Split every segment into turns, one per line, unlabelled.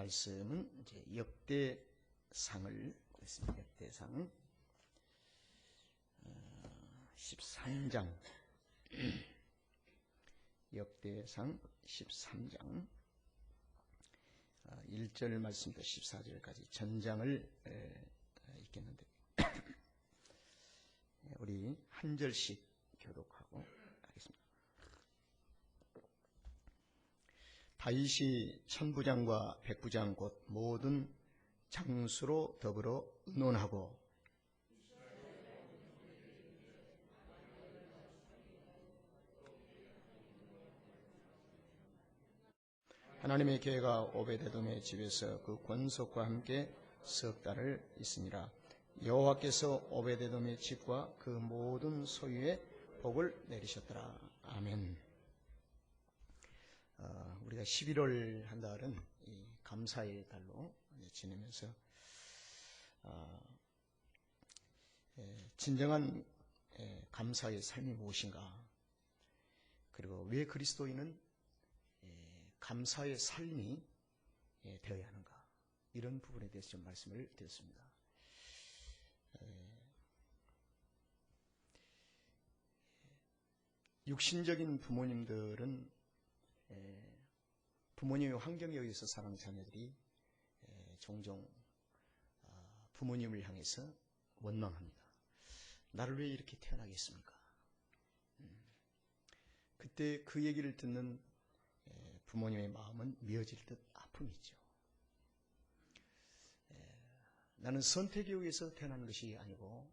말씀은 이제 역대상을 보겠습니다. 역대상 13장 역대상 13장 1절 말씀부터 14절까지 전장을 읽겠는데 우리 한 절씩 교독하고 하겠습니다. 다윗이 천부장과 백부장 곧 모든 장수로 더불어 의논하고 하나님의 계가 오베데돔의 집에서 그 권속과 함께 석 달을 있으니라. 여호와께서 오베데돔의 집과 그 모든 소유에 복을 내리셨더라. 아멘. 우리가 11월 한 달은 이 감사의 달로 지내면서 진정한 감사의 삶이 무엇인가, 그리고 왜 그리스도인은 감사의 삶이 되어야 하는가, 이런 부분에 대해서 좀 말씀을 드렸습니다. 육신적인 부모님들은 부모님의 환경에 의해서 살아가는 자녀들이 종종 부모님을 향해서 원망합니다. 나를 왜 이렇게 태어나게 했습니까? 그때 그 얘기를 듣는 부모님의 마음은 미어질 듯 아픔이 있죠. 나는 선택에 의해서 태어난 것이 아니고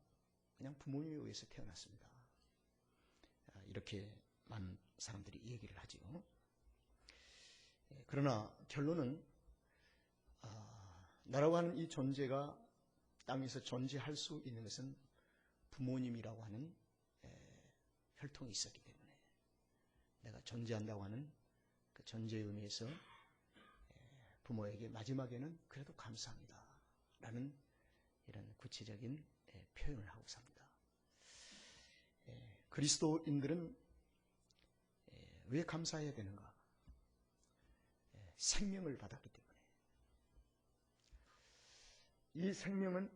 그냥 부모님에 의해서 태어났습니다. 이렇게 많은 사람들이 얘기를 하죠. 그러나 결론은 나라고 하는 이 존재가 땅에서 존재할 수 있는 것은 부모님이라고 하는 혈통이 있었기 때문에 내가 존재한다고 하는 그 존재의 의미에서 부모에게 마지막에는 그래도 감사합니다 라는 이런 구체적인 표현을 하고 삽니다. 그리스도인들은 왜 감사해야 되는가? 생명을 받았기 때문에. 이 생명은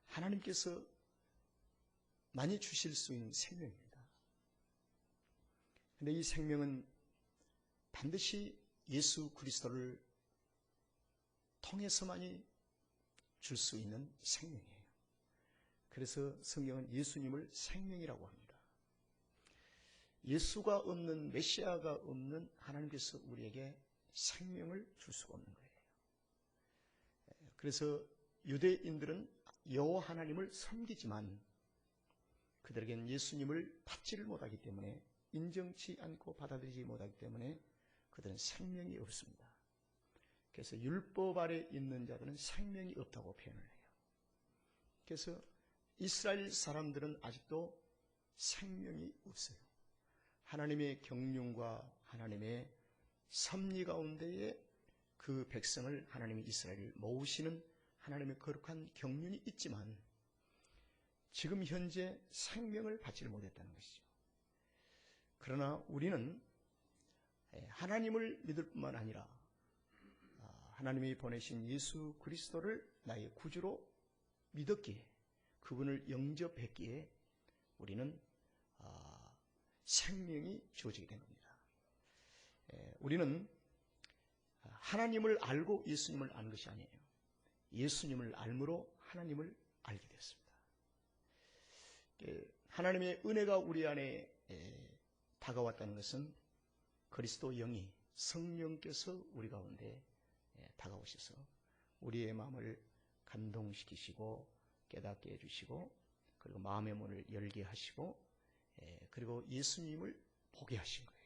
하나님께서 많이 주실 수 있는 생명입니다. 그런데 이 생명은 반드시 예수 그리스도를 통해서만이 줄 수 있는 생명이에요. 그래서 성경은 예수님을 생명이라고 합니다. 예수가 없는, 메시아가 없는 하나님께서 우리에게 생명을 줄 수가 없는 거예요. 그래서 유대인들은 여호와 하나님을 섬기지만 그들에게는 예수님을 받지를 못하기 때문에, 인정치 않고 받아들이지 못하기 때문에 그들은 생명이 없습니다. 그래서 율법 아래 있는 자들은 생명이 없다고 표현을 해요. 그래서 이스라엘 사람들은 아직도 생명이 없어요. 하나님의 경륜과 하나님의 섭리 가운데에 그 백성을, 하나님의 이스라엘을 모으시는 하나님의 거룩한 경륜이 있지만 지금 현재 생명을 받지를 못했다는 것이죠. 그러나 우리는 하나님을 믿을 뿐만 아니라 하나님이 보내신 예수 그리스도를 나의 구주로 믿었기에, 그분을 영접했기에 우리는 생명이 주어지게 된 겁니다. 우리는 하나님을 알고 예수님을 아는 것이 아니에요. 예수님을 알므로 하나님을 알게 되었습니다. 하나님의 은혜가 우리 안에 다가왔다는 것은 그리스도 영이, 성령께서 우리 가운데 다가오셔서 우리의 마음을 감동시키시고 깨닫게 해주시고, 그리고 마음의 문을 열게 하시고, 그리고 예수님을 보게 하신 거예요.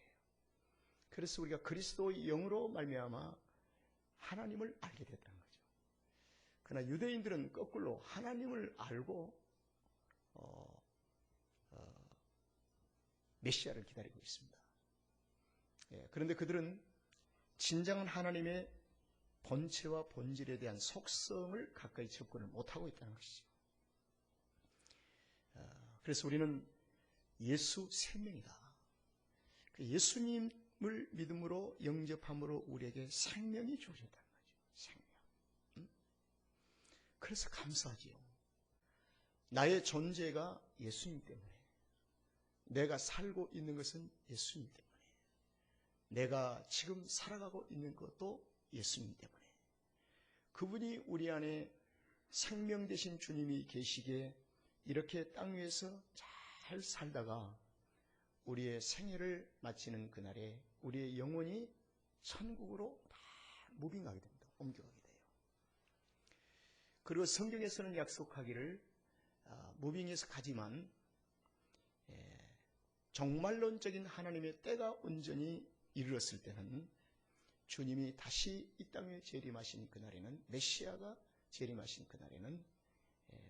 그래서 우리가 그리스도의 영으로 말미암아 하나님을 알게 됐다는 거죠. 그러나 유대인들은 거꾸로 하나님을 알고 메시아를 기다리고 있습니다. 그런데 그들은 진정한 하나님의 본체와 본질에 대한 속성을 가까이 접근을 못하고 있다는 것이죠. 그래서 우리는 예수 생명이다. 예수님을 믿음으로 영접함으로 우리에게 생명이 주어졌다는 거죠. 생명. 그래서 감사하지요. 나의 존재가 예수님 때문에, 내가 살고 있는 것은 예수님 때문에, 내가 지금 살아가고 있는 것도 예수님 때문에, 그분이 우리 안에 생명 되신 주님이 계시기에 이렇게 땅 위에서 잘 살다가 우리의 생애를 마치는 그날에 우리의 영혼이 천국으로 다 무빙하게 됩니다. 옮겨가게 돼요. 그리고 성경에서는 약속하기를 무빙해서 가지만 종말론적인 하나님의 때가 온전히 이르렀을 때는 주님이 다시 이 땅에 재림하신 그날에는, 메시아가 재림하신 그날에는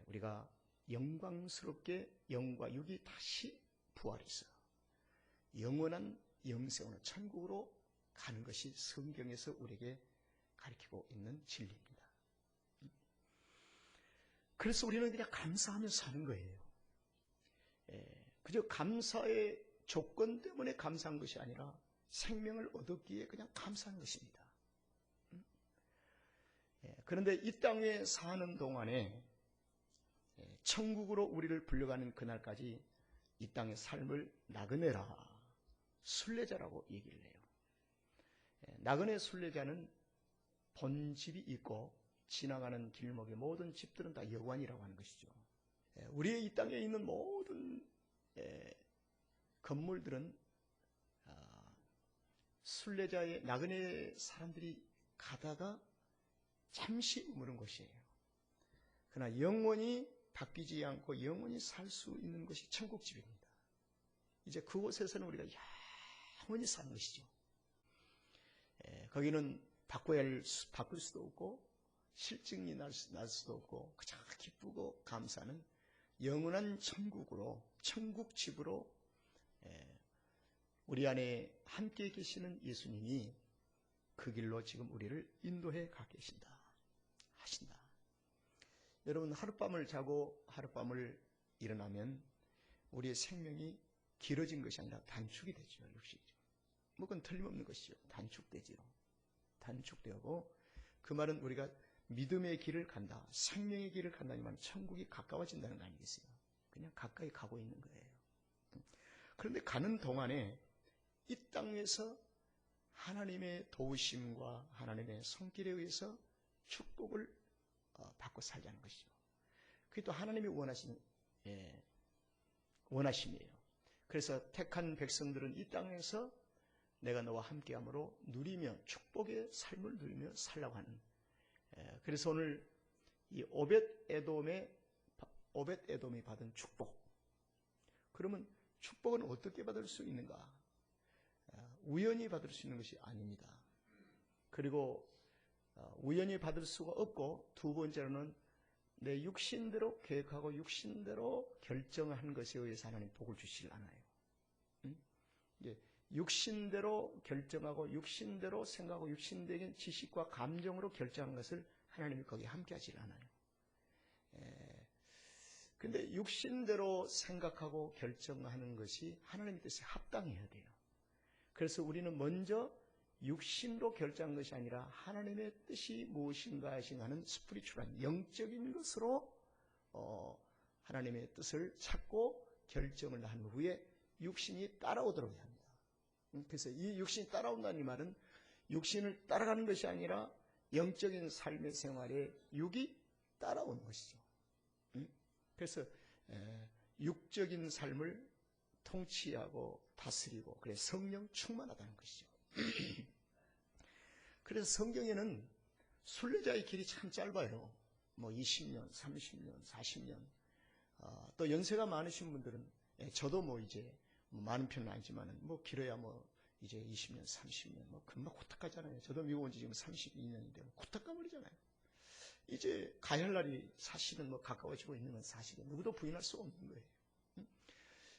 우리가 영광스럽게 영과 육이 다시 부활해서 영원한 영생으로 천국으로 가는 것이 성경에서 우리에게 가르치고 있는 진리입니다. 그래서 우리는 그냥 감사하며 사는 거예요. 그저 감사의 조건 때문에 감사한 것이 아니라 생명을 얻었기에 그냥 감사한 것입니다. 그런데 이 땅에 사는 동안에 천국으로 우리를 불려가는 그날까지 이 땅의 삶을 나그네라, 순례자라고 얘기를 해요. 나그네 순례자는 본집이 있고 지나가는 길목의 모든 집들은 다 여관이라고 하는 것이죠. 우리의 이 땅에 있는 모든 건물들은 순례자의 나그네 사람들이 가다가 잠시 머무는 곳이에요. 그러나 영원히 바뀌지 않고 영원히 살 수 있는 것이 천국집입니다. 이제 그곳에서는 우리가 영원히 사는 것이죠. 거기는 바꿀 수도 없고 실증이 날 수도 없고 그저 기쁘고 감사하는 영원한 천국으로, 천국집으로 우리 안에 함께 계시는 예수님이 그 길로 지금 우리를 인도해 가 하신다. 여러분, 하룻밤을 자고 하룻밤을 일어나면 우리의 생명이 길어진 것이 아니라 단축이 되죠. 육신이죠. 뭐 그건 틀림없는 것이죠. 단축되지요. 단축되고, 그 말은 우리가 믿음의 길을 간다, 생명의 길을 간다니만 천국이 가까워진다는 거 아니겠어요? 그냥 가까이 가고 있는 거예요. 그런데 가는 동안에 이 땅에서 하나님의 도우심과 하나님의 손길에 의해서 축복을 받고 살자는 것이죠. 그게 또 하나님이 원하심이에요. 그래서 택한 백성들은 이 땅에서 내가 너와 함께함으로 누리며 축복의 삶을 누리며 살라고 하는. 그래서 오늘 이 오벳에돔이 받은 축복. 그러면 축복은 어떻게 받을 수 있는가? 우연히 받을 수 있는 것이 아닙니다. 그리고 우연히 받을 수가 없고, 두 번째로는 내 육신대로 계획하고 육신대로 결정한 것에 의해서 하나님 복을 주시질 않아요. 육신대로 결정하고 육신대로 생각하고 육신적인 지식과 감정으로 결정한 것을 하나님이 거기에 함께하지 않아요. 근데 육신대로 생각하고 결정하는 것이 하나님의 뜻에 합당해야 돼요. 그래서 우리는 먼저 육신으로 결정한 것이 아니라 하나님의 뜻이 무엇인가 하는 스피리추얼한 영적인 것으로 하나님의 뜻을 찾고 결정을 한 후에 육신이 따라오도록 해야 합니다. 그래서 이 육신이 따라온다는 이 말은 육신을 따라가는 것이 아니라 영적인 삶의 생활에 육이 따라오는 것이죠. 그래서 육적인 삶을 통치하고 다스리고, 그래서 성령 충만하다는 것이죠. 그래서 성경에는 순례자의 길이 참 짧아요. 뭐 20년, 30년, 40년. 또 연세가 많으신 분들은, 저도 뭐 이제 많은 편은 아니지만은 뭐 길어야 뭐 이제 20년, 30년, 뭐 금방 코탁 가잖아요. 저도 미국 온 지 지금 32년인데 코탁 가버리잖아요. 이제 가야 할 날이 사실은 뭐 가까워지고 있는 건 사실은 누구도 부인할 수 없는 거예요.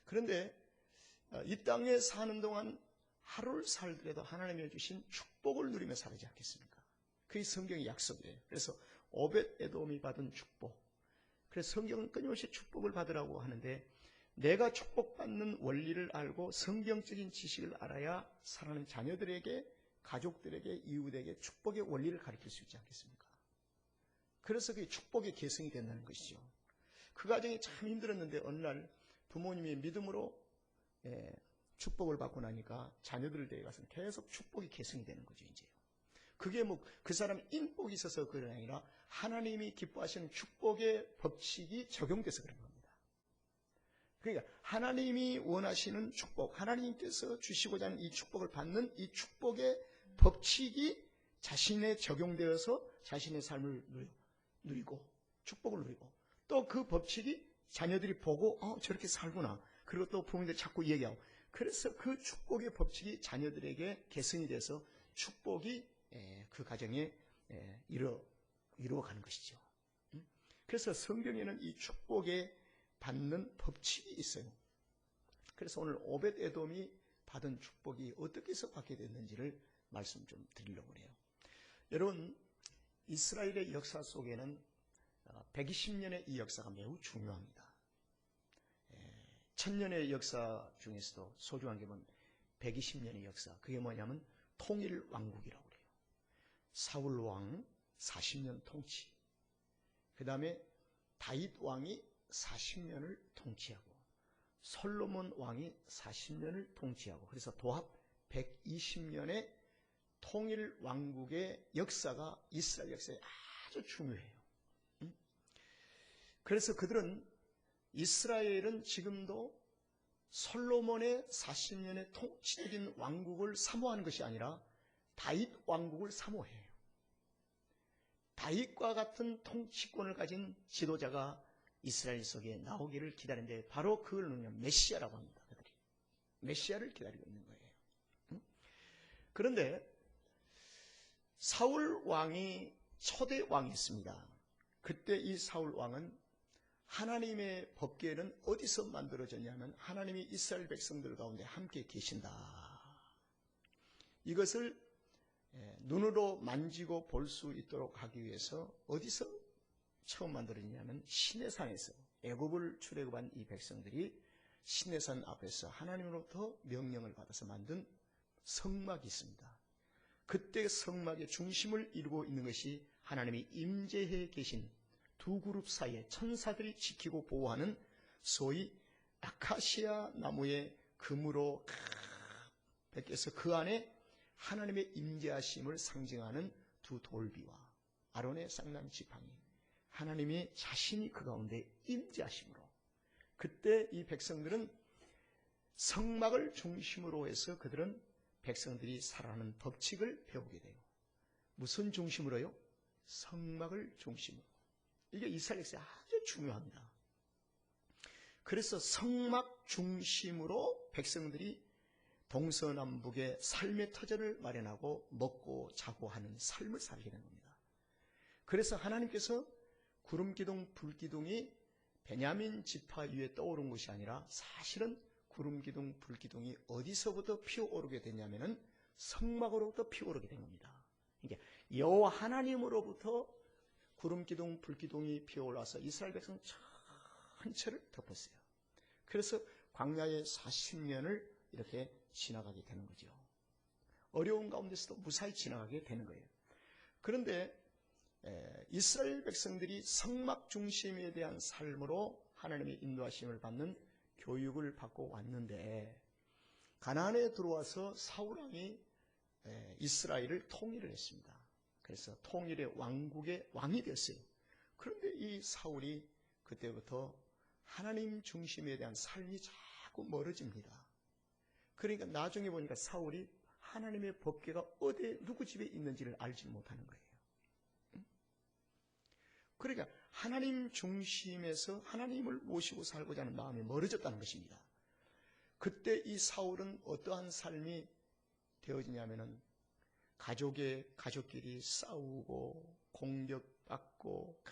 그런데 이 땅에 사는 동안 하루를 살더라도 하나님이 주신 축복을 누리며 살지 않겠습니까? 그게 성경의 약속이에요. 그래서 오벳에돔이 받은 축복. 그래서 성경은 끊임없이 축복을 받으라고 하는데, 내가 축복받는 원리를 알고 성경적인 지식을 알아야 사랑하는 자녀들에게 가족들에게, 이웃에게 축복의 원리를 가르칠 수 있지 않겠습니까? 그래서 그게 축복의 계승이 된다는 것이죠. 그 과정이 참 힘들었는데 어느 날 부모님이 믿음으로 축복을 받고 나니까 자녀들 댁에 가서는 계속 축복이 계승이 되는 거죠, 이제. 그게 뭐 그 사람 인복이 있어서 그런 게 아니라 하나님이 기뻐하시는 축복의 법칙이 적용돼서 그런 겁니다. 그러니까 하나님이 원하시는 축복, 하나님께서 주시고자 하는 이 축복을 받는 이 축복의 법칙이 자신에 적용되어서 자신의 삶을 누리고 축복을 누리고 또 그 법칙이 자녀들이 보고 저렇게 살구나. 그리고 또 부모님들 자꾸 얘기하고 그래서 그 축복의 법칙이 자녀들에게 계승이 돼서 축복이 그 가정에 이루어가는 것이죠. 그래서 성경에는 이 축복에 받는 법칙이 있어요. 그래서 오늘 오벳 에돔이 받은 축복이 어떻게 해서 받게 됐는지를 말씀 좀 드리려고 해요. 여러분, 이스라엘의 역사 속에는 120년의 이 역사가 매우 중요합니다. 1000년의 역사 중에서도 소중한 게 뭐냐면 120년의 역사. 그게 뭐냐면 통일 왕국이라고 그래요. 사울 왕 40년 통치. 그 다음에 다윗 왕이 40년을 통치하고 솔로몬 왕이 40년을 통치하고 그래서 도합 120년의 통일 왕국의 역사가 이스라엘 역사에 아주 중요해요. 그래서 그들은 이스라엘은 지금도 솔로몬의 40년의 통치적인 왕국을 사모하는 것이 아니라 다윗 왕국을 사모해요. 다윗과 같은 통치권을 가진 지도자가 이스라엘 속에 나오기를 기다리는데 바로 그걸 메시아라고 합니다. 그들이 메시아를 기다리고 있는 거예요. 그런데 사울 왕이 초대 왕이었습니다. 그때 이 사울 왕은 하나님의 법궤는 어디서 만들어졌냐면 하나님이 이스라엘 백성들 가운데 함께 계신다. 이것을 눈으로 만지고 볼 수 있도록 하기 위해서 어디서 처음 만들어졌냐면 시내산에서 애굽을 출애굽한 이 백성들이 시내산 앞에서 하나님으로부터 명령을 받아서 만든 성막이 있습니다. 그때 성막의 중심을 이루고 있는 것이 하나님이 임재해 계신 두 그룹 사이에 천사들이 지키고 보호하는 소위 아카시아 나무의 금으로 베껴서 그 안에 하나님의 임재하심을 상징하는 두 돌비와 아론의 쌍난 지팡이, 하나님이 자신이 그 가운데 임재하심으로 그때 이 백성들은 성막을 중심으로 해서 그들은 백성들이 살아가는 법칙을 배우게 돼요. 무슨 중심으로요? 성막을 중심으로. 이게 이스라엘 역사에 아주 중요합니다. 그래서 성막 중심으로 백성들이 동서남북의 삶의 터전을 마련하고 먹고 자고 하는 삶을 살게 된 겁니다. 그래서 하나님께서 구름기둥, 불기둥이 베냐민 지파 위에 떠오른 것이 아니라 사실은 구름기둥, 불기둥이 어디서부터 피어오르게 됐냐면은 성막으로부터 피어오르게 된 겁니다. 그러니까 여호와 하나님으로부터 구름기둥, 불기둥이 피어올라서 이스라엘 백성 전체를 덮었어요. 그래서 광야의 40년을 이렇게 지나가게 되는 거죠. 어려운 가운데서도 무사히 지나가게 되는 거예요. 그런데 이스라엘 백성들이 성막 중심에 대한 삶으로 하나님의 인도하심을 받는 교육을 받고 왔는데 가나안에 들어와서 사울 왕이 이스라엘을 통일을 했습니다. 그래서 통일의 왕국의 왕이 됐어요. 그런데 이 사울이 그때부터 하나님 중심에 대한 삶이 자꾸 멀어집니다. 그러니까 나중에 보니까 사울이 하나님의 법궤가 어디에 누구 집에 있는지를 알지 못하는 거예요. 그러니까 하나님 중심에서 하나님을 모시고 살고자 하는 마음이 멀어졌다는 것입니다. 그때 이 사울은 어떠한 삶이 되어지냐면은 가족끼리 싸우고 공격받고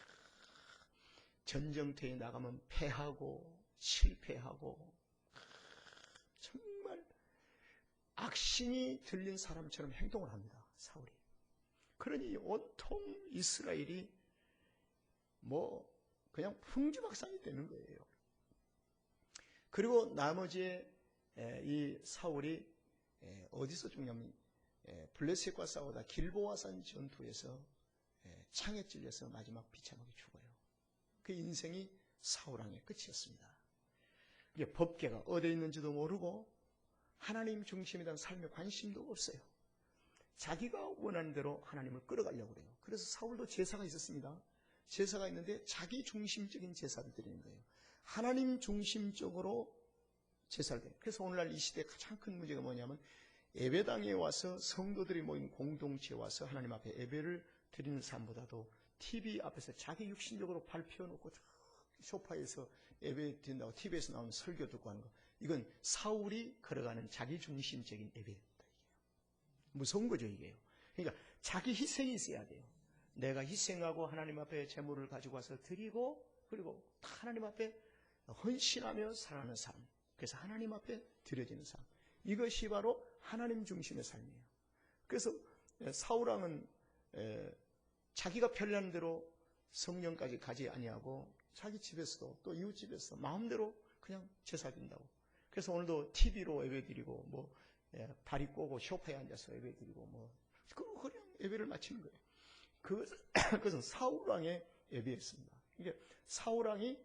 전쟁터에 나가면 패하고 실패하고 정말 악신이 들린 사람처럼 행동을 합니다. 사울이. 그러니 온통 이스라엘이 그냥 풍지박산이 되는 거예요. 그리고 나머지 이 사울이 어디서 죽냐면 블레셋과 싸우다 길보아산 전투에서 창에 찔려서 마지막 비참하게 죽어요. 그 인생이 사울왕의 끝이었습니다. 이게 법궤가 어디에 있는지도 모르고 하나님 중심에 대한 삶에 관심도 없어요. 자기가 원하는 대로 하나님을 끌어가려고 그래요. 그래서 사울도 제사가 있었습니다. 제사가 있는데 자기 중심적인 제사를 드리는 거예요. 하나님 중심적으로 제사를 드려요. 그래서 오늘날 이 시대의 가장 큰 문제가 뭐냐면 예배당에 와서 성도들이 모인 공동체에 와서 하나님 앞에 예배를 드리는 삶보다도 TV 앞에서 자기 육신적으로 발 펴놓고 소파에서 예배 드린다고 TV에서 나오는 설교 듣고 하는 거, 이건 사울이 걸어가는 자기 중심적인 예배입니다. 무서운 거죠, 이게요. 그러니까 자기 희생이 있어야 돼요. 내가 희생하고 하나님 앞에 제물을 가지고 와서 드리고, 그리고 하나님 앞에 헌신하며 살아가는 삶. 그래서 하나님 앞에 드려지는 삶. 이것이 바로 하나님 중심의 삶이에요. 그래서 사울왕은 자기가 편리한 대로 성령까지 가지 아니하고 자기 집에서도 또 이웃집에서 마음대로 그냥 제사 드린다고. 그래서 오늘도 TV로 예배드리고 뭐 다리 꼬고 소파에 앉아서 예배드리고 그냥 예배를 마치는 거예요. 그것은 사울왕의 예배였습니다. 이게 사울왕이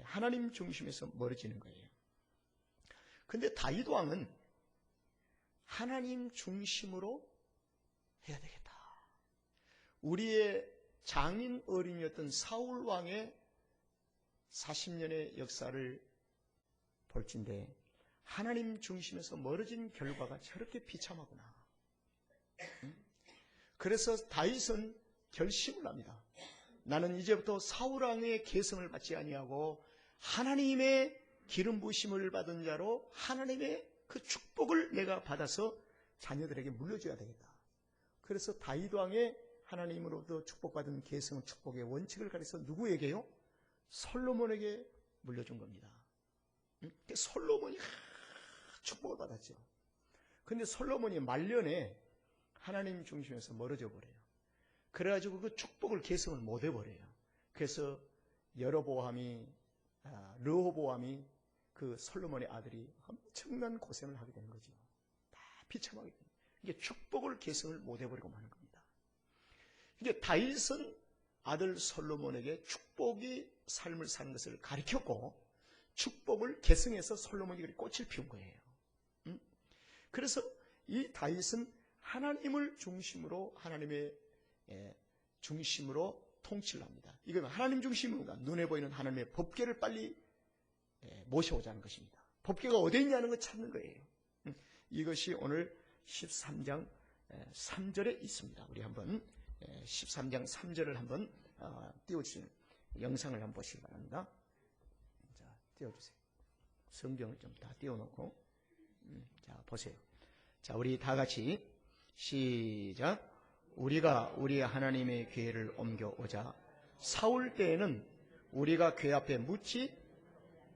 하나님 중심에서 멀어지는 거예요. 근데 다윗 왕은 하나님 중심으로 해야 되겠다. 우리의 장인 어린이였던 사울 왕의 40년의 역사를 볼진데 하나님 중심에서 멀어진 결과가 저렇게 비참하구나. 그래서 다윗은 결심을 합니다. 나는 이제부터 사울 왕의 계승을 받지 아니하고 하나님의 기름 부으심을 받은 자로 하나님의 그 축복을 내가 받아서 자녀들에게 물려줘야 되겠다. 그래서 다윗 왕의 하나님으로부터 축복받은 계승 축복의 원칙을 가리켜 누구에게요? 솔로몬에게 물려준 겁니다. 솔로몬이 축복을 받았죠. 그런데 솔로몬이 말년에 하나님 중심에서 멀어져 버려요. 그래가지고 그 축복을 계승을 못 해버려요. 그래서 르호보암이 그 솔로몬의 아들이 엄청난 고생을 하게 되는 거죠. 다 비참하게 되는 거예요. 이게 축복을 계승을 못 해버리고 마는 겁니다. 이게 다윗은 아들 솔로몬에게 축복이 삶을 사는 것을 가르쳤고 축복을 계승해서 솔로몬이 꽃을 피운 거예요. 그래서 이 다윗은 하나님을 중심으로 하나님의 중심으로 통치를 합니다. 이건 하나님 중심입니다. 눈에 보이는 하나님의 법궤를 빨리 모셔오자는 것입니다. 법궤가 어디 있냐는 걸 찾는 거예요. 이것이 오늘 13장 3절에 있습니다. 우리 한번 13장 3절을 한번 띄워주시는 영상을 한번 보시기 바랍니다. 자, 띄워주세요. 성경을 좀 다 띄워놓고 자, 보세요. 자, 우리 다 같이 시작. 우리가 우리 하나님의 궤를 옮겨오자. 사울 때에는 우리가 궤 앞에 묻지,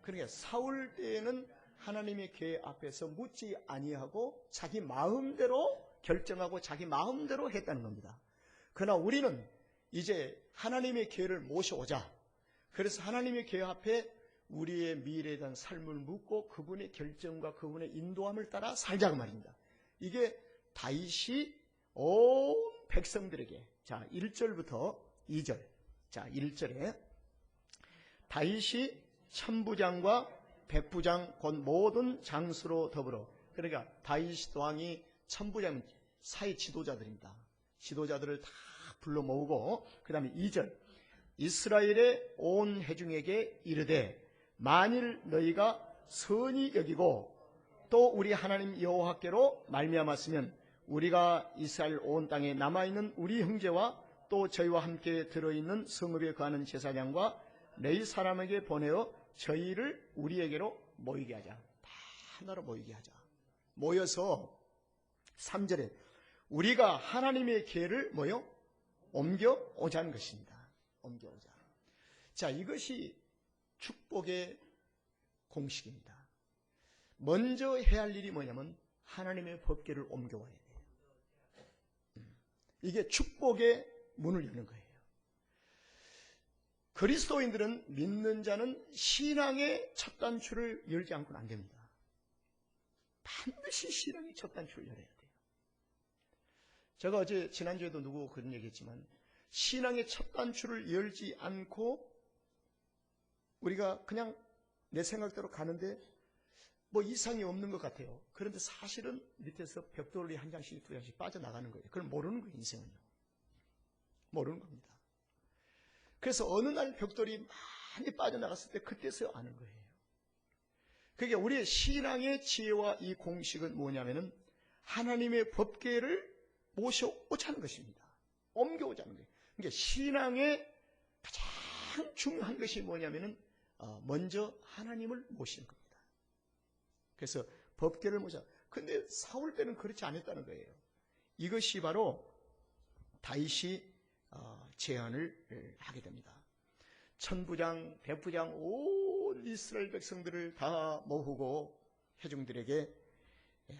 그러니까 사울 때에는 하나님의 궤 앞에서 묻지 아니하고 자기 마음대로 결정하고 자기 마음대로 했다는 겁니다. 그러나 우리는 이제 하나님의 궤를 모셔오자. 그래서 하나님의 궤 앞에 우리의 미래에 대한 삶을 묻고 그분의 결정과 그분의 인도함을 따라 살자고 말입니다. 이게 다윗이 온 백성들에게, 자 1절부터 2절, 자 1절에 다윗이 천부장과 백부장 곧 모든 장수로 더불어, 그러니까 다윗 왕이 천부장 사회 지도자들입니다. 지도자들을 다 불러 모으고 그 다음에 2절 이스라엘의 온 회중에게 이르되 만일 너희가 선히 여기고 또 우리 하나님 여호와께로 말미암았으면 우리가 이스라엘 온 땅에 남아있는 우리 형제와 또 저희와 함께 들어있는 성읍에 거하는 제사장과 레위 사람에게 보내어 저희를 우리에게로 모이게 하자. 다 하나로 모이게 하자. 모여서 3절에 우리가 하나님의 궤를 옮겨오자는 것입니다. 옮겨오자. 자, 이것이 축복의 공식입니다. 먼저 해야 할 일이 뭐냐면 하나님의 법궤를 옮겨와야 돼요. 이게 축복의 문을 여는 거예요. 그리스도인들은 믿는 자는 신앙의 첫 단추를 열지 않고는 안 됩니다. 반드시 신앙의 첫 단추를 열어야 돼요. 제가 지난주에도 누구 그런 얘기했지만 신앙의 첫 단추를 열지 않고 우리가 그냥 내 생각대로 가는데 뭐 이상이 없는 것 같아요. 그런데 사실은 밑에서 벽돌이 한 장씩 두 장씩 빠져나가는 거예요. 그걸 모르는 거예요. 인생은요. 모르는 겁니다. 그래서 어느 날 벽돌이 많이 빠져나갔을 때 그때서야 아는 거예요. 그게 우리의 신앙의 지혜와 이 공식은 뭐냐면은 하나님의 법궤를 모셔오자는 것입니다. 옮겨오자는 거예요. 그러니까 신앙의 가장 중요한 것이 뭐냐면은 먼저 하나님을 모시는 겁니다. 그래서 법궤를 모셔. 근데 사울 때는 그렇지 않았다는 거예요. 이것이 바로 다윗이 제안을 하게 됩니다. 천부장, 백부장, 온 이스라엘 백성들을 다 모으고 회중들에게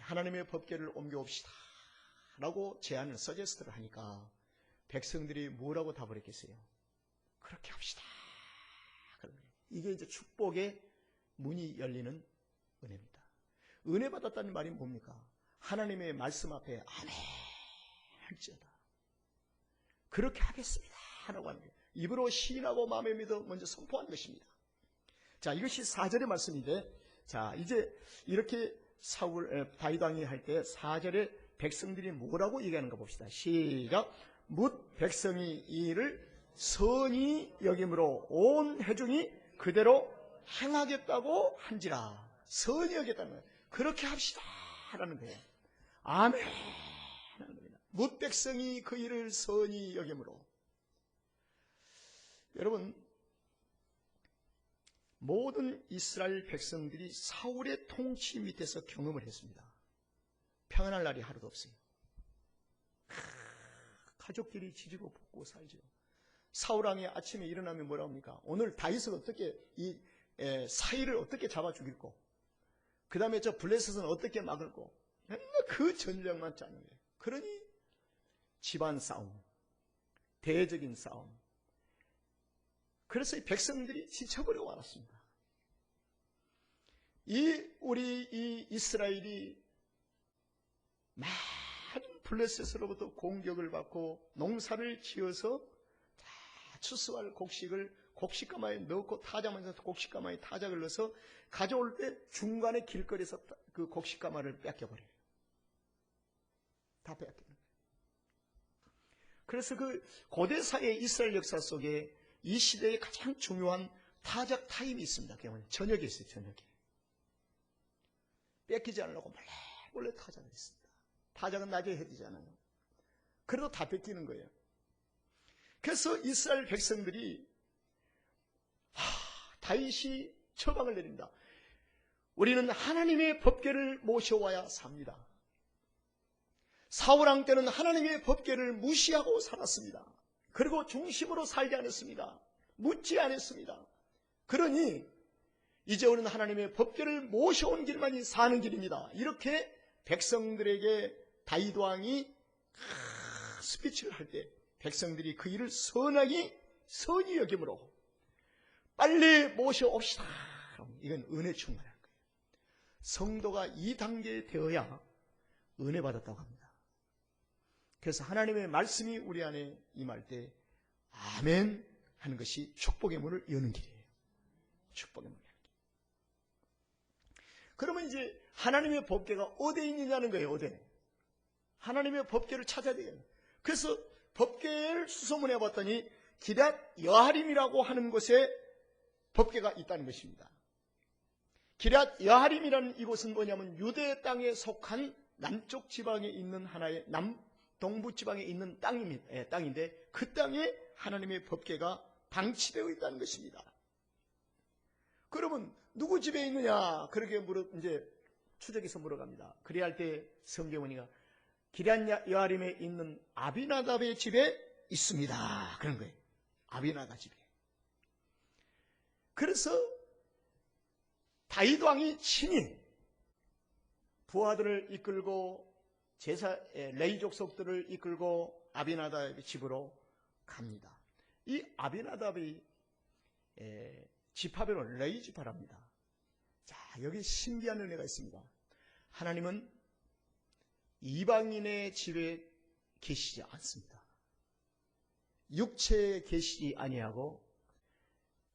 하나님의 법궤를 옮겨옵시다 라고 제안을 서제스트를 하니까 백성들이 뭐라고 답을 했겠어요? 그렇게 합시다. 이게 이제 축복의 문이 열리는 은혜입니다. 은혜 받았다는 말이 뭡니까? 하나님의 말씀 앞에 아멘 할지어다. 그렇게 하겠습니다 라고 하는 거예요. 입으로 시인하고 마음에 믿어 먼저 선포한 것입니다. 자, 이것이 4절의 말씀인데, 자, 이제 이렇게 다윗 왕이 할 때 4절에 백성들이 뭐라고 얘기하는가 봅시다. 시작. 뭇 백성이 이 일을 선히 여김으로 온 회중이 그대로 행하겠다고 한지라. 선히 여겼다는 거예요. 그렇게 합시다 라는 거예요. 아멘 하는 겁니다. 뭇 백성이 그 일을 선히 여김으로. 여러분, 모든 이스라엘 백성들이 사울의 통치 밑에서 경험을 했습니다. 평안할 날이 하루도 없어요. 가족끼리 지지고 볶고 살죠. 사울왕이 아침에 일어나면 뭐라고 합니까? 오늘 다윗을 어떻게 이 사이를 어떻게 잡아 죽일고, 그 다음에 저 블레셋은 어떻게 막을고, 맨날 그 전략만 짜는 거예요. 그러니 집안 싸움, 대외적인 싸움. 그래서 이 백성들이 지쳐버리고 말았습니다. 우리 이 이스라엘이 많은 블레셋으로부터 공격을 받고 농사를 지어서 다 추수할 곡식을 곡식가마에 넣고 타자면서 곡식가마에 타작을 넣어서 가져올 때 중간에 길거리에서 그 곡식가마를 뺏겨버려요. 다 뺏겨요. 그래서 그 고대사의 이스라엘 역사 속에 이 시대의 가장 중요한 타작 타임이 있습니다. 저녁에 있어요. 저녁에. 뺏기지 않으려고 몰래 타작을 했습니다. 타작은 낮에 해야 되잖아요. 그래도 다 뺏기는 거예요. 그래서 이스라엘 백성들이 다윗이 처방을 내립니다. 우리는 하나님의 법궤를 모셔와야 삽니다. 사울왕 때는 하나님의 법궤를 무시하고 살았습니다. 그리고 중심으로 살지 않았습니다. 묻지 않았습니다. 그러니 이제 우리는 하나님의 법궤를 모셔온 길만이 사는 길입니다. 이렇게 백성들에게 다윗 왕이 스피치를 할 때 백성들이 그 일을 선히 여김으로 빨리 모셔옵시다. 이건 은혜 충만한 거예요. 성도가 이 단계에 되어야 은혜 받았다고 합니다. 그래서 하나님의 말씀이 우리 안에 임할 때 아멘 하는 것이 축복의 문을 여는 길이에요. 축복의 문을 여는 길. 그러면 이제 하나님의 법궤가 어디에 있느냐는 거예요. 어디에. 하나님의 법궤를 찾아야 돼요. 그래서 법궤를 수소문해 봤더니 기럇 여하림이라고 하는 곳에 법궤가 있다는 것입니다. 기럇 여하림이라는 이곳은 뭐냐면 유대 땅에 속한 남쪽 지방에 있는 하나의 동부 지방에 있는 땅인데 그 땅에 하나님의 법궤가 방치되어 있다는 것입니다. 그러면 누구 집에 있느냐? 그렇게 이제 추적해서 물어갑니다. 그래야 할 때 성경원이가 기럇 여하림에 있는 아비나답의 집에 있습니다. 그런 거예요. 아비나답 집에. 그래서 다윗 왕이 친히 부하들을 이끌고 레위 족속들을 이끌고 아비나답의 집으로 갑니다. 이 아비나답이 지파별로 레위 지파랍니다. 자, 여기 신기한 은혜가 있습니다. 하나님은 이방인의 집에 계시지 않습니다. 육체에 계시지 아니하고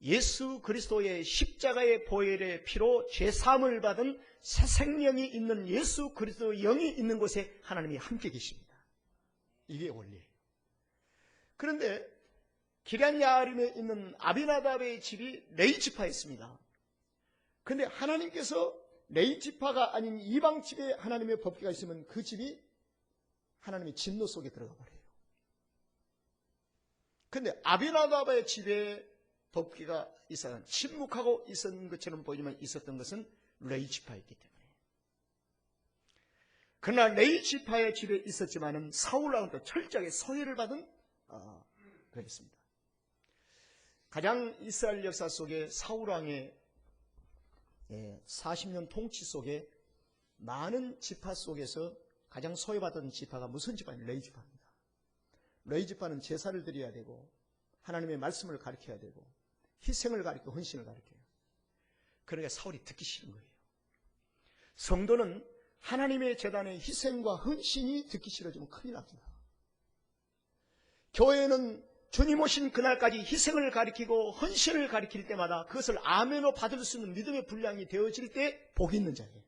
예수 그리스도의 십자가의 보혈의 피로 죄사함을 받은 새 생명이 있는 예수 그리스도의 영이 있는 곳에 하나님이 함께 계십니다. 이게 원리예요. 그런데 기럇 야아림에 있는 아비나답의 집이 레위 지파였습니다. 그런데 하나님께서 레위 지파가 아닌 이방 집에 하나님의 법궤가 있으면 그 집이 하나님의 진노 속에 들어가 버려요. 그런데 아비나답의 집에 법궤가 있었던, 침묵하고 있었던 것처럼 보이지만 있었던 것은 레위 지파였기 때문에. 그러나 레위 지파의 집에 있었지만은 사울왕도 철저하게 소외를 받은 그랬습니다. 가장 이스라엘 역사 속에 사울왕의 40년 통치 속에 많은 지파 속에서 가장 소외받은 지파가 무슨 지파냐? 레위 지파입니다. 레위 지파는 제사를 드려야 되고 하나님의 말씀을 가르쳐야 되고 희생을 가르치고 헌신을 가르쳐요. 그러니까 사울이 듣기 싫은 거예요. 성도는 하나님의 제단의 희생과 헌신이 듣기 싫어지면 큰일 납니다. 교회는 주님 오신 그날까지 희생을 가리키고 헌신을 가리킬 때마다 그것을 아멘으로 받을 수 있는 믿음의 분량이 되어질 때 복이 있는 자예요.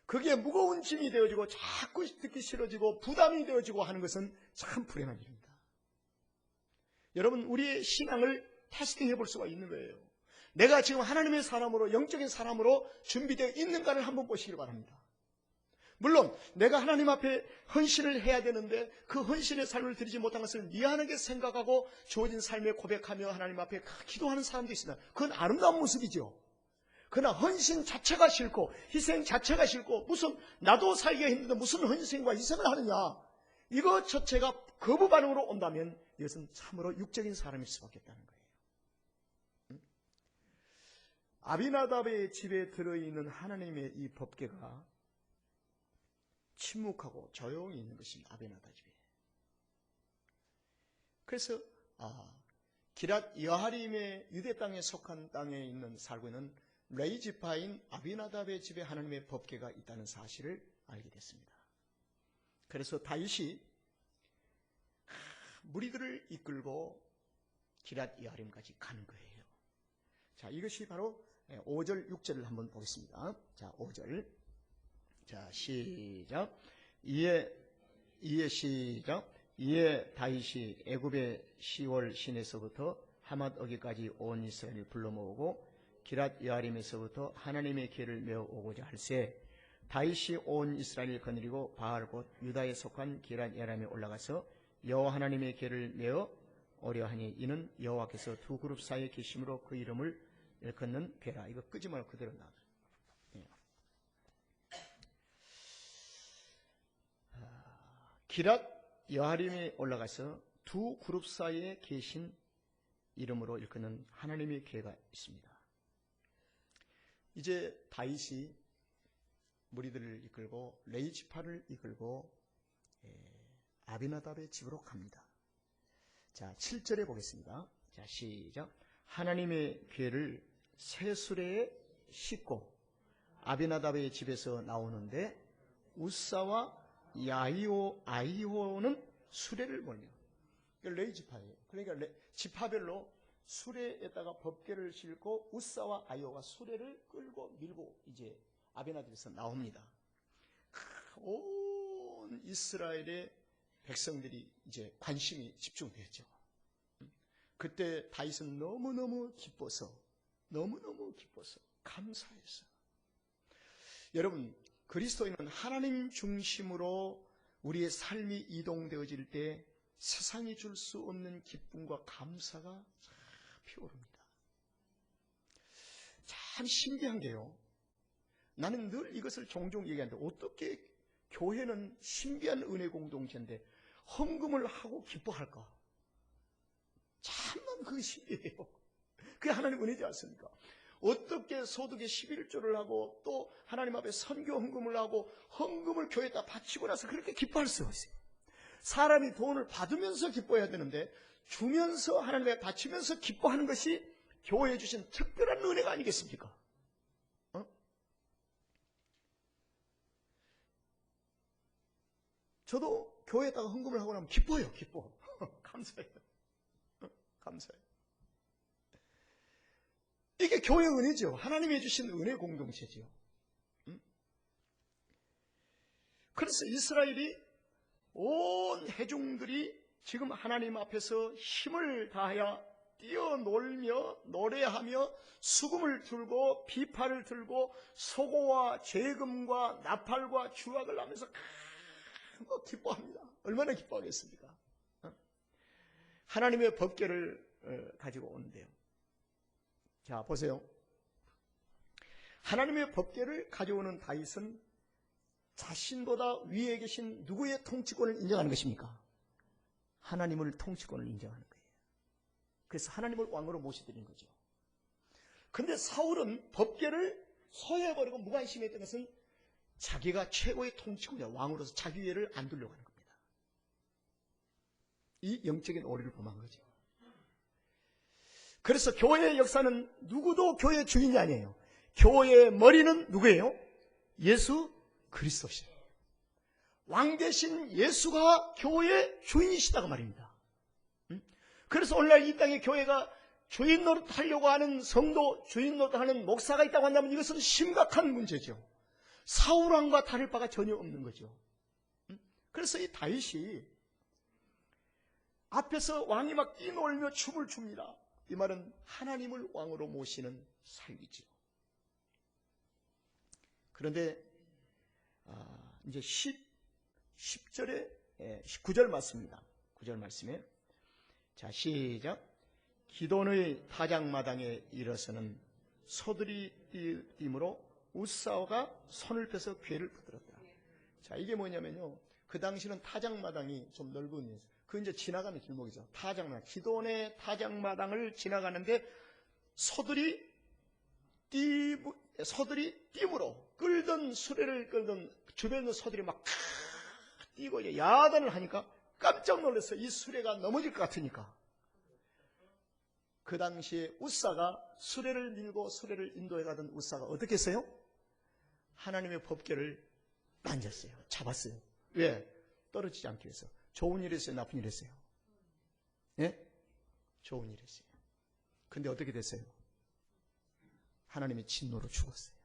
그게 무거운 짐이 되어지고 자꾸 듣기 싫어지고 부담이 되어지고 하는 것은 참 불행한 일입니다. 여러분, 우리의 신앙을 테스팅해 볼 수가 있는 거예요. 내가 지금 하나님의 사람으로, 영적인 사람으로 준비되어 있는가를 한번 보시길 바랍니다. 물론 내가 하나님 앞에 헌신을 해야 되는데 그 헌신의 삶을 드리지 못한 것을 미안하게 생각하고 주어진 삶에 고백하며 하나님 앞에 기도하는 사람도 있습니다. 그건 아름다운 모습이죠. 그러나 헌신 자체가 싫고 희생 자체가 싫고 무슨 나도 살기가 힘든데 무슨 헌신과 희생을 하느냐, 이거 자체가 거부 반응으로 온다면 이것은 참으로 육적인 사람일 수밖에 없다는 거예요. 아비나답의 집에 들어있는 하나님의 이 법궤가 침묵하고 조용히 있는 것입니다. 아비나답 집에. 그래서 기럇 여아림의 유대 땅에 속한 땅에 있는 살고 있는 레위 지파인 아비나답의 집에 하나님의 법궤가 있다는 사실을 알게 됐습니다. 그래서 다윗이 무리들을 이끌고 기럇 여아림까지 가는 거예요. 자, 이것이 바로 5절, 6절을 한번 보겠습니다. 자, 5절. 자, 시작. 이에 시작. 이에 다윗이 애굽의 시월 시내서부터 하맛 어기까지 온 이스라엘을 불러 모으고 기럇 여아림에서부터 하나님의 길을 메어 오고자 할세, 다윗이 온 이스라엘을 거느리고 바알 곧 유다에 속한 기럇 여아림에 올라가서 여호와 하나님의 길을 메어 오려 하니 이는 여호와께서 두 그룹 사이에 계심으로 그 이름을 일컫는 괴라. 이거 끄지 말고 그대로 놔둬요. 기럇 여아림에 올라가서 두 그룹 사이에 계신 이름으로 일컫는 하나님의 괴가 있습니다. 이제 다윗이 무리들을 이끌고 레위 지파를 이끌고 아비나답의 집으로 갑니다. 자, 7절에 보겠습니다. 자, 시작. 하나님의 괴를 새 수레에 싣고 아비나답의 집에서 나오는데 우사와 아이호는 수레를 몰며. 레위 지파예요. 그러니까 지파별로 수레에다가 법궤를 싣고 우사와 아이호가 수레를 끌고 밀고 이제 아비나답에서 나옵니다. 온 이스라엘의 백성들이 이제 관심이 집중되었죠. 그때 다윗은 너무너무 기뻐서 감사해서. 여러분, 그리스도인은 하나님 중심으로 우리의 삶이 이동되어질 때 세상이 줄 수 없는 기쁨과 감사가 참 피어오릅니다. 참 신기한 게요, 나는 늘 이것을 종종 얘기하는데 어떻게 교회는 신비한 은혜 공동체인데 헌금을 하고 기뻐할까? 참난 그게 신비해요. 그게 하나님 은혜지 않습니까? 어떻게 소득의 11조를 하고 또 하나님 앞에 선교 헌금을 하고 헌금을 교회에다 바치고 나서 그렇게 기뻐할 수가 있어요. 사람이 돈을 받으면서 기뻐해야 되는데 주면서 하나님께 바치면서 기뻐하는 것이 교회에 주신 특별한 은혜가 아니겠습니까? 저도 교회에다가 헌금을 하고 나면 기뻐요. 기뻐. 감사해요. 감사해요. 이게 교회의 은혜죠. 하나님이 주신 은혜 공동체죠. 그래서 이스라엘이 온 회중들이 지금 하나님 앞에서 힘을 다하여 뛰어놀며 노래하며 수금을 들고 비파를 들고 소고와 재금과 나팔과 주악을 하면서 기뻐합니다. 얼마나 기뻐하겠습니까? 하나님의 법궤를 가지고 오는데요. 자, 보세요. 하나님의 법궤를 가져오는 다윗은 자신보다 위에 계신 누구의 통치권을 인정하는 것입니까? 하나님을 통치권을 인정하는 거예요. 그래서 하나님을 왕으로 모셔드린 거죠. 그런데 사울은 법궤를 소유해버리고 무관심했던 것은 자기가 최고의 통치권이야. 왕으로서 자기 위에를 안 두려고 하는 겁니다. 이 영적인 오류를 범한 거죠. 그래서 교회의 역사는 누구도 교회의 주인이 아니에요. 교회의 머리는 누구예요? 예수 그리스도시죠. 왕 대신 예수가 교회의 주인이시다고 말입니다. 그래서 오늘날 이 땅에 교회가 주인 노릇하려고 하는 성도, 주인 노릇하는 목사가 있다고 한다면 이것은 심각한 문제죠. 사울왕과 다를 바가 전혀 없는 거죠. 그래서 이 다윗이 앞에서 왕이 막 뛰놀며 춤을 춥니다. 이 말은 하나님을 왕으로 모시는 삶이죠. 그런데 이제 10절에 9절 말씀입니다. 9절 말씀에 자 시작. 기돈의 타작마당에 일어서는 소들이 뛰므로 우사오가 손을 펴서 궤를 붙들었다. 자 이게 뭐냐면요. 그 당시는 타작마당이 좀 넓은 그 이제 지나가는 길목이죠. 타작마당. 기돈의 타작마당을 지나가는데 소들이 띠므로 끌던 수레를 끌던 주변에 있는 소들이 막 뛰고 이제 야단을 하니까 깜짝 놀랐어요. 이 수레가 넘어질 것 같으니까. 그 당시에 우사가 수레를 밀고 수레를 인도해 가던 우사가 어떻게 했어요? 하나님의 법궤를 만졌어요. 잡았어요. 왜? 떨어지지 않기 위해서. 좋은 일 했어요? 나쁜 일 했어요? 예? 좋은 일 했어요. 근데 어떻게 됐어요? 하나님의 진노로 죽었어요.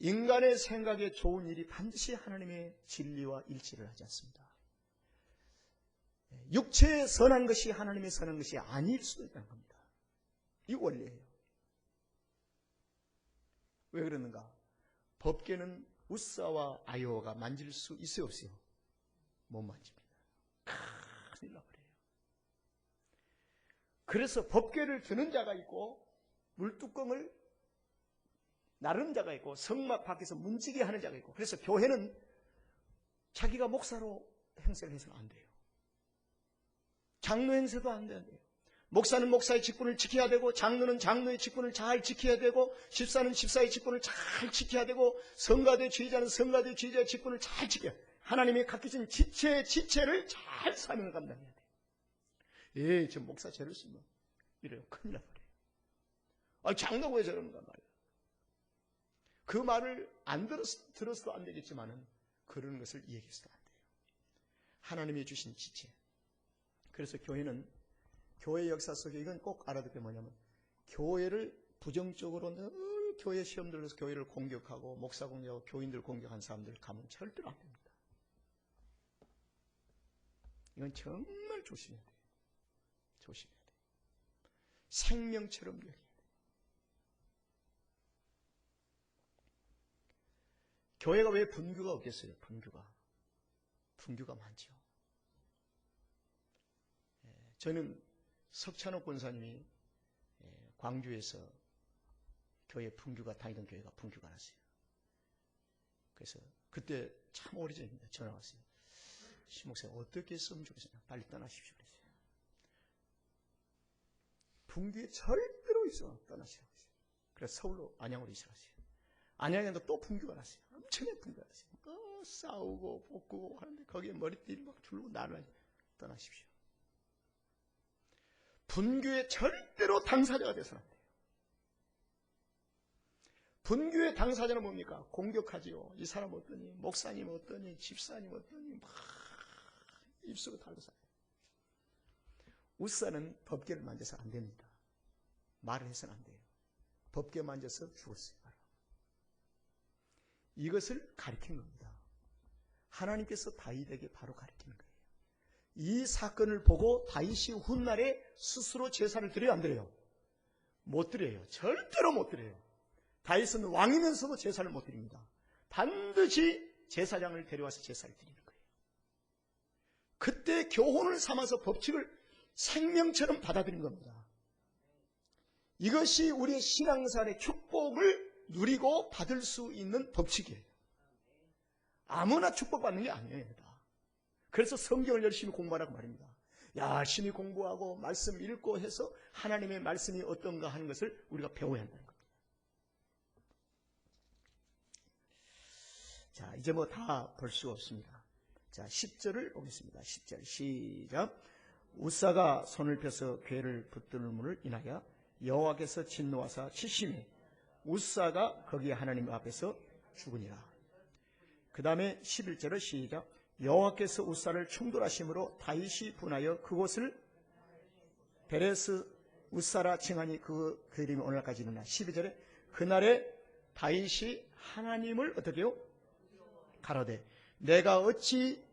인간의 생각에 좋은 일이 반드시 하나님의 진리와 일치를 하지 않습니다. 육체에 선한 것이 하나님의 선한 것이 아닐 수도 있다는 겁니다. 이 원리예요. 왜 그러는가? 법궤는 우사와 아요가 만질 수 있어요, 없어요? 못 만집니다. 큰일 나버려요. 그래서 법궤를 드는 자가 있고 물뚜껑을 나르는 자가 있고 성막 밖에서 문지게 하는 자가 있고 그래서 교회는 자기가 목사로 행세를 해서는 안 돼요. 장로 행세도 안 돼요. 목사는 목사의 직분을 지켜야 되고 장로는 장로의 직분을 잘 지켜야 되고 집사는 집사의 직분을 잘 지켜야 되고 성가대 지휘자는 성가대 지휘자의 직분을 잘 지켜야 돼요. 하나님이 갖게 준 지체를 잘 사명을 감당해야 돼요. 예, 저 목사 죄를 쓰면 이래요. 큰일 나버려요. 아, 장로가 왜 저러는가 말이에요. 그 말을 안 들었어도 안 되겠지만은 그러는 것을 얘기해서도 안 돼요. 하나님이 주신 지체. 그래서 교회는 교회 역사 속에 이건 꼭 알아둘 게 뭐냐면 교회를 부정적으로 늘 교회 시험 들어서 교회를 공격하고 목사 공격하고 교인들 공격한 사람들 가면 절대로 안 됩니다. 이건 정말 조심해야 돼요. 조심해야 돼요. 생명처럼 여겨야 돼요. 교회가 왜 분규가 없겠어요? 분규가 많죠. 저는 석찬옥 권사님이 광주에서 교회 분규가 다니던 교회가 분규가 났어요. 그래서 그때 참 오래전입니다. 전화 왔어요. 시목사님 어떻게 했으면 좋겠어요? 빨리 떠나십시오. 그랬어요. 분규에 절대로 있어 떠나시라고 했어요. 그래서 서울로 안양으로 이사 갔어요. 안양에도 또 분규가 났어요. 엄청나게 분규가 났어요. 싸우고 볶고 하는데 거기에 머리띠를 막 줄고 날아요. 떠나십시오. 분규에 절대로 당사자가 돼서는 안 돼요. 분교의 당사자는 뭡니까? 공격하지요. 이 사람 어떠니? 목사님 어떠니? 집사님 어떠니? 막 입술을 달고 살아요. 우사는 법궤를 만져서 안 됩니다. 말을 해서는 안 돼요. 법궤 만져서 죽었어요. 바로. 이것을 가리킨 겁니다. 하나님께서 다윗에게 바로 가리키는 거예요. 이 사건을 보고 다윗이 훗날에 스스로 제사를 드려요, 안 드려요? 못 드려요. 절대로 못 드려요. 다윗은 왕이면서도 제사를 못 드립니다. 반드시 제사장을 데려와서 제사를 드리는 거예요. 그때 교훈을 삼아서 법칙을 생명처럼 받아들인 겁니다. 이것이 우리의 신앙생활의 축복을 누리고 받을 수 있는 법칙이에요. 아무나 축복받는 게 아니에요. 다. 그래서 성경을 열심히 공부하라고 말입니다. 열심히 공부하고 말씀 읽고 해서 하나님의 말씀이 어떤가 하는 것을 우리가 배워야 한다는 겁니다. 자, 이제 뭐 다 볼 수 없습니다. 자, 10절을 보겠습니다. 10절 시작. 우사가 손을 펴서 궤를 붙들음을 인하여 여호와께서 진노하사 치심에 우사가 거기 하나님 앞에서 죽으니라. 그 다음에 11절을 시작. 여호와께서 우사를 충돌하심으로 다윗이 분하여 그곳을 베레스 우사라 칭하니 그 이름이 오늘까지 있느냐. 12절에 그날에 다윗이 하나님을 어떻게 해요? 가로되 내가 어찌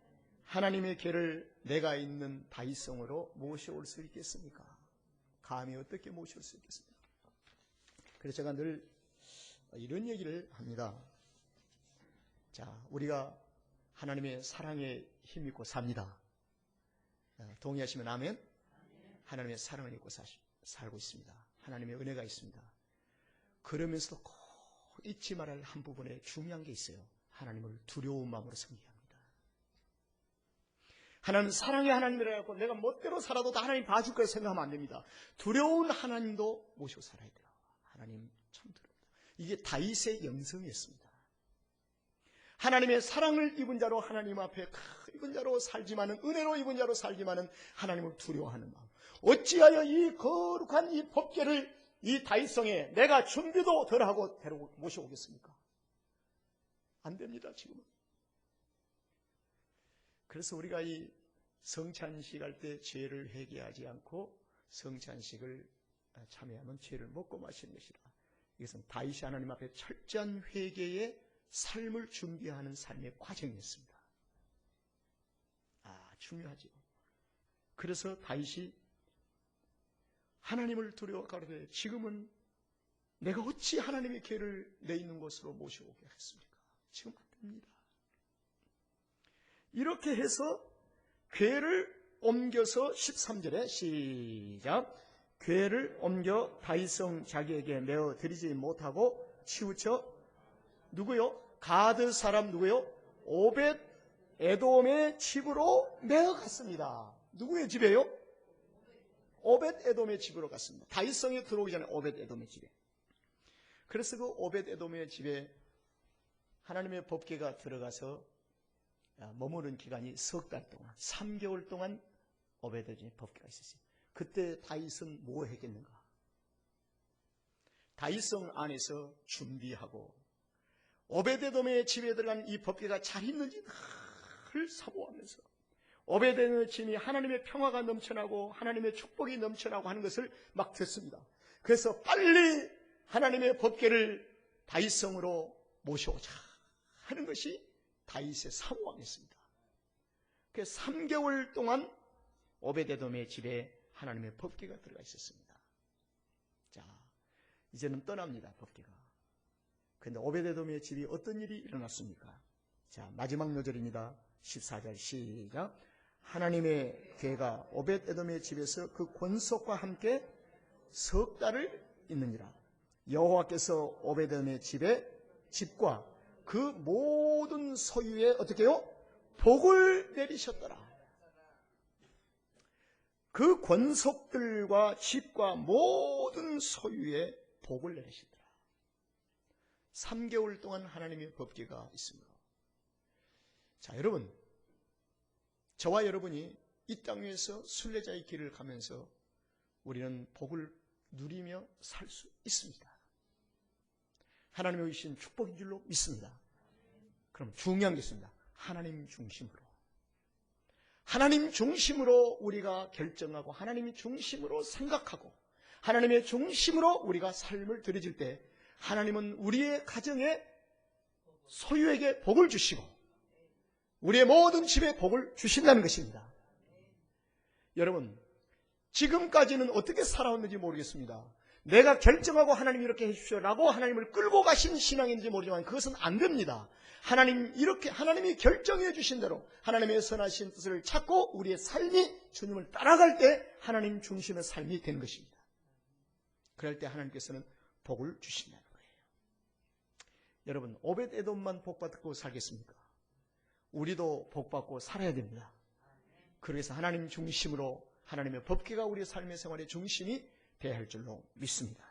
하나님의 궤를 내가 있는 다윗성으로 모셔올 수 있겠습니까? 감히 어떻게 모셔올 수 있겠습니까? 그래서 제가 늘 이런 얘기를 합니다. 자, 우리가 하나님의 사랑에 힘입고 삽니다. 동의하시면 아멘? 하나님의 사랑을 입고 살고 있습니다. 하나님의 은혜가 있습니다. 그러면서도 꼭 잊지 말아야 할 한 부분에 중요한 게 있어요. 하나님을 두려운 마음으로 섬기게 합니다. 하나님 사랑의 하나님이라고 내가 멋대로 살아도 다 하나님 봐줄 거라 생각하면 안 됩니다. 두려운 하나님도 모시고 살아야 돼요. 하나님 참 두렵다. 이게 다윗의 영성이었습니다. 하나님의 사랑을 입은 자로 하나님 앞에 입은 자로 살지만은 은혜로 입은 자로 살지만은 하나님을 두려워하는 마음. 어찌하여 이 거룩한 이 법궤를 이 다윗성에 내가 준비도 덜하고 모셔오겠습니까? 안 됩니다, 지금은. 그래서 우리가 이 성찬식 할 때 죄를 회개하지 않고 성찬식을 참여하면 죄를 먹고 마시는 것이라. 이것은 다윗이 하나님 앞에 철저한 회개의 삶을 준비하는 삶의 과정이었습니다. 중요하죠. 그래서 다윗이 하나님을 두려워 가로되 지금은 내가 어찌 하나님의 궤를 내 있는 곳으로 모셔오게 하겠습니까? 지금 안 됩니다. 이렇게 해서 궤를 옮겨서 13절에 시작. 궤를 옮겨 다윗성 자기에게 메어 드리지 못하고 치우쳐 누구요? 가드 사람 누구요? 오벳 에돔의 집으로 메어 갔습니다. 누구의 집이에요? 오벳 에돔의 집으로 갔습니다. 다윗성에 들어오기 전에 오벳 에돔의 집에. 그래서 그 오벳 에돔의 집에 하나님의 법궤가 들어가서 머무른 기간이 석 달 동안, 3개월 동안 오벳 에돔의 법궤가 있었어요. 그때 다윗은 뭐 했겠는가? 다윗성 안에서 준비하고 오벳 에돔의 집에 들어간 이 법궤가 잘 있는지 늘 사모하면서 오벳 에돔의 집이 하나님의 평화가 넘쳐나고 하나님의 축복이 넘쳐나고 하는 것을 막 듣습니다. 그래서 빨리 하나님의 법궤를 다윗성으로 모셔오자 하는 것이 다윗의 사모함이었습니다. 그래서 3개월 동안 오벳 에돔의 집에 하나님의 법궤가 들어가 있었습니다. 자, 이제는 떠납니다. 법궤가. 그런데 오벳 에돔의 집이 어떤 일이 일어났습니까? 자, 마지막 요절입니다. 14절 시작. 하나님의 궤가 오벳 에돔의 집에서 그 권속과 함께 석 달을 있느니라. 여호와께서 오벳 에돔의 집과 그 모든 소유에 어떻게 해요? 복을 내리셨더라. 그 권속들과 집과 모든 소유에 복을 내리시더라. 3개월 동안 하나님의 법궤가 있습니다. 자, 여러분, 저와 여러분이 이 땅 위에서 순례자의 길을 가면서 우리는 복을 누리며 살 수 있습니다. 하나님의 주신 축복인 줄로 믿습니다. 그럼 중요한 게 있습니다. 하나님 중심으로. 하나님 중심으로 우리가 결정하고 하나님 중심으로 생각하고 하나님의 중심으로 우리가 삶을 들여질 때 하나님은 우리의 가정에 소유에게 복을 주시고 우리의 모든 집에 복을 주신다는 것입니다. 여러분, 지금까지는 어떻게 살아왔는지 모르겠습니다. 내가 결정하고 하나님 이렇게 해주십시오라고 하나님을 끌고 가신 신앙인지 모르지만 그것은 안 됩니다. 하나님이 결정해 주신 대로 하나님의 선하신 뜻을 찾고 우리의 삶이 주님을 따라갈 때 하나님 중심의 삶이 되는 것입니다. 그럴 때 하나님께서는 복을 주신다는 거예요. 여러분, 오벳에돔만 복받고 살겠습니까? 우리도 복받고 살아야 됩니다. 그래서 하나님 중심으로 하나님의 법궤가 우리의 삶의 생활의 중심이 되어야 할 줄로 믿습니다.